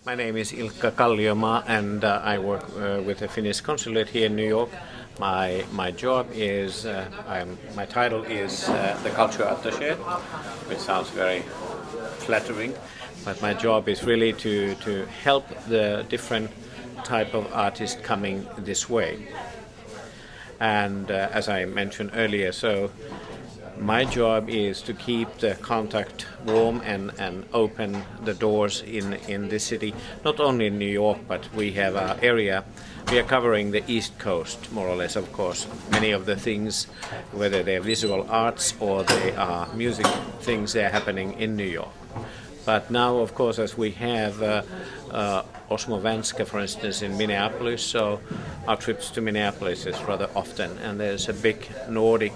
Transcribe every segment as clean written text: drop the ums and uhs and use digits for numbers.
My name is Ilkka Kalliomaa, and I work with the FinnishConsulate here in New York. My job is my title is the Culture Attache, which sounds very flattering. But my job is really to help the different type of artists coming this way. And as I mentioned earlier, so my job is to keep the contact warm and open the doors in this city, not only in New York, but we have our area. We are covering the East Coast, more or less, of course. Many of the things, whether they're visual arts or they are music things, they're happening in New York. But now, of course, as we have Osmo Vanska, for instance, in Minneapolis, so our trips to Minneapolis is rather often, and there's a big Nordic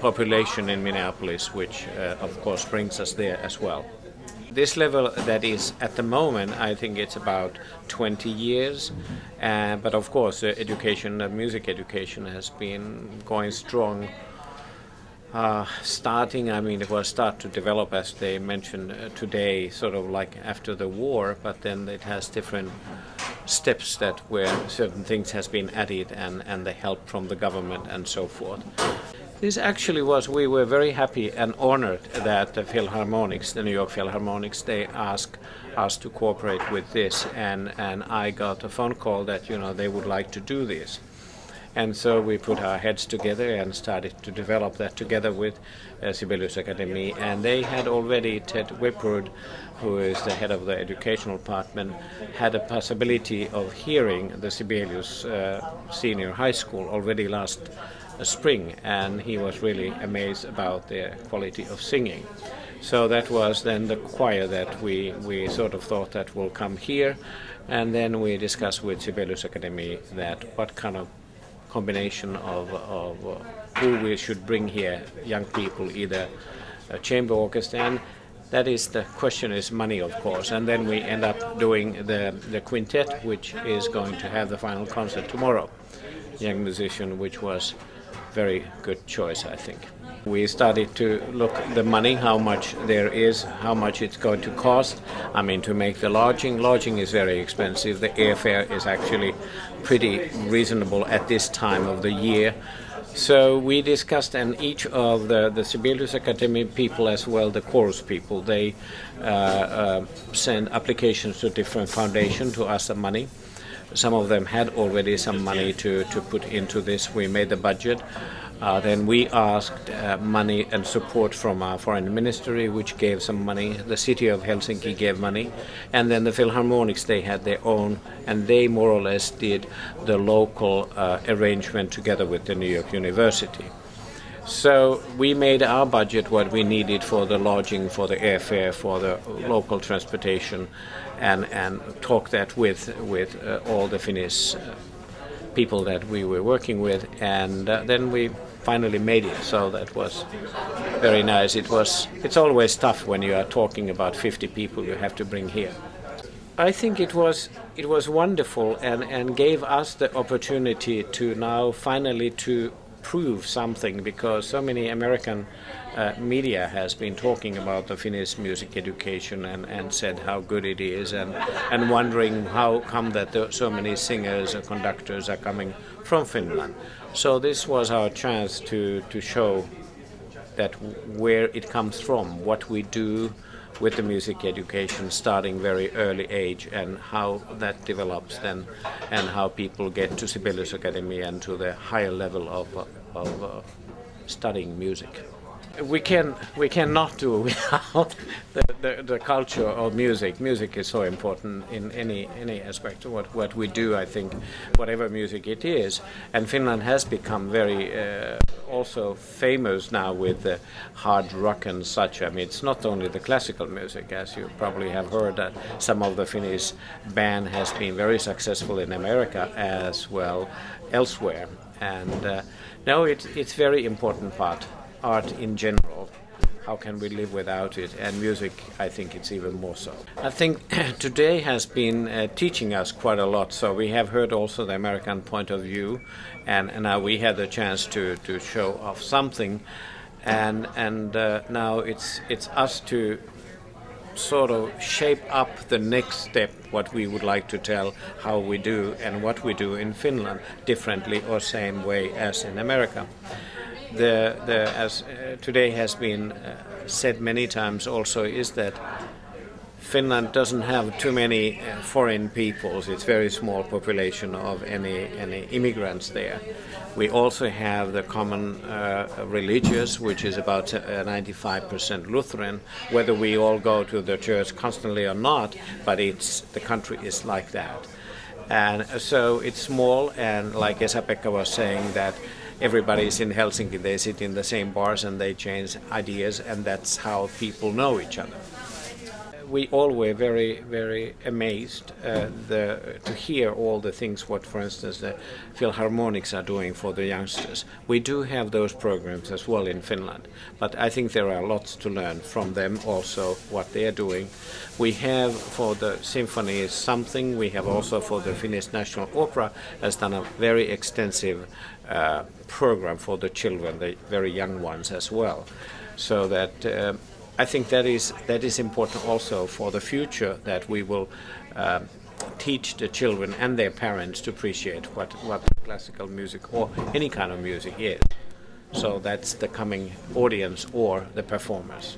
population in Minneapolis, which of course brings us there as well. This level that is at the moment, I think it's about 20 years, but of course music education has been going strong. It was start to develop, as they mentioned today, sort of like after the war, but then it has different steps that where certain things has been added and the help from the government and so forth. This actually we were very happy and honored that the Philharmonics, the New York Philharmonics, they asked us to cooperate with this, and I got a phone call that they would like to do this. And so we put our heads together and started to develop that together with Sibelius Academy. And they had already, Ted Whipwood, who is the head of the educational department, had a possibility of hearing the Sibelius Senior High School already last spring, and he was really amazed about their quality of singing. So that was then the choir that we sort of thought that will come here, and then we discussed with Sibelius Academy that what kind of combination of who we should bring here, young people, either a chamber orchestra, and that is the question is money, of course, and then we end up doing the quintet, which is going to have the final concert tomorrow. Young musician, which was very good choice, I think. We started to look the money, how much there is, how much it's going to cost. To make the lodging. Lodging is very expensive. The airfare is actually pretty reasonable at this time of the year. So we discussed, and each of the Sibelius Academy people as well, the chorus people, they send applications to different foundations to ask the money. Some of them had already some money to put into this. We made the budget. Then we asked money and support from our foreign ministry, which gave some money. The city of Helsinki gave money. And then the Philharmonics, they had their own, and they more or less did the local arrangement together with the New York University. So we made our budget what we needed for the lodging, for the airfare, for the local transportation, and talked that with all the Finnish people that we were working with, and then we finally made it. So that was very nice. It's always tough when you are talking about 50 people you have to bring here. I think it was wonderful and gave us the opportunity to now finally to prove something, because so many American media has been talking about the Finnish music education and said how good it is, and wondering how come that so many singers and conductors are coming from Finland. So this was our chance to show that where it comes from, what we do with the music education starting very early age, and how that develops then, and how people get to Sibelius Academy and to the higher level of studying music. We cannot do without the culture of music. Music is so important in any aspect of what we do, I think, whatever music it is. And Finland has become very also famous now with the hard rock and such. It's not only the classical music, as you probably have heard, that some of the Finnish band has been very successful in America as well elsewhere. And no, it's very important part. Art in general, how can we live without it? And music, I think it's even more so. I think today has been teaching us quite a lot. So we have heard also the American point of view, and now we had the chance to show off something, and now it's us to sort of shape up the next step, what we would like to tell, how we do and what we do in Finland differently or same way as in America. As today has been said many times also, is that Finland doesn't have too many foreign peoples. It's very small population of any immigrants there. We also have the common religious, which is about 95% Lutheran, whether we all go to the church constantly or not, but the country is like that. And so it's small, and like Esa-Pekka was saying, that everybody's in Helsinki, they sit in the same bars and they change ideas, and that's how people know each other. We all were very, very amazed to hear all the things what, for instance, the Philharmonics are doing for the youngsters. We do have those programs as well in Finland, but I think there are lots to learn from them also, what they are doing. We have for the symphonies something, we have also for the Finnish National Opera has done a very extensive program for the children, the very young ones as well, so that I think that is important also for the future, that we will teach the children and their parents to appreciate what classical music or any kind of music is. So that's the coming audience or the performers.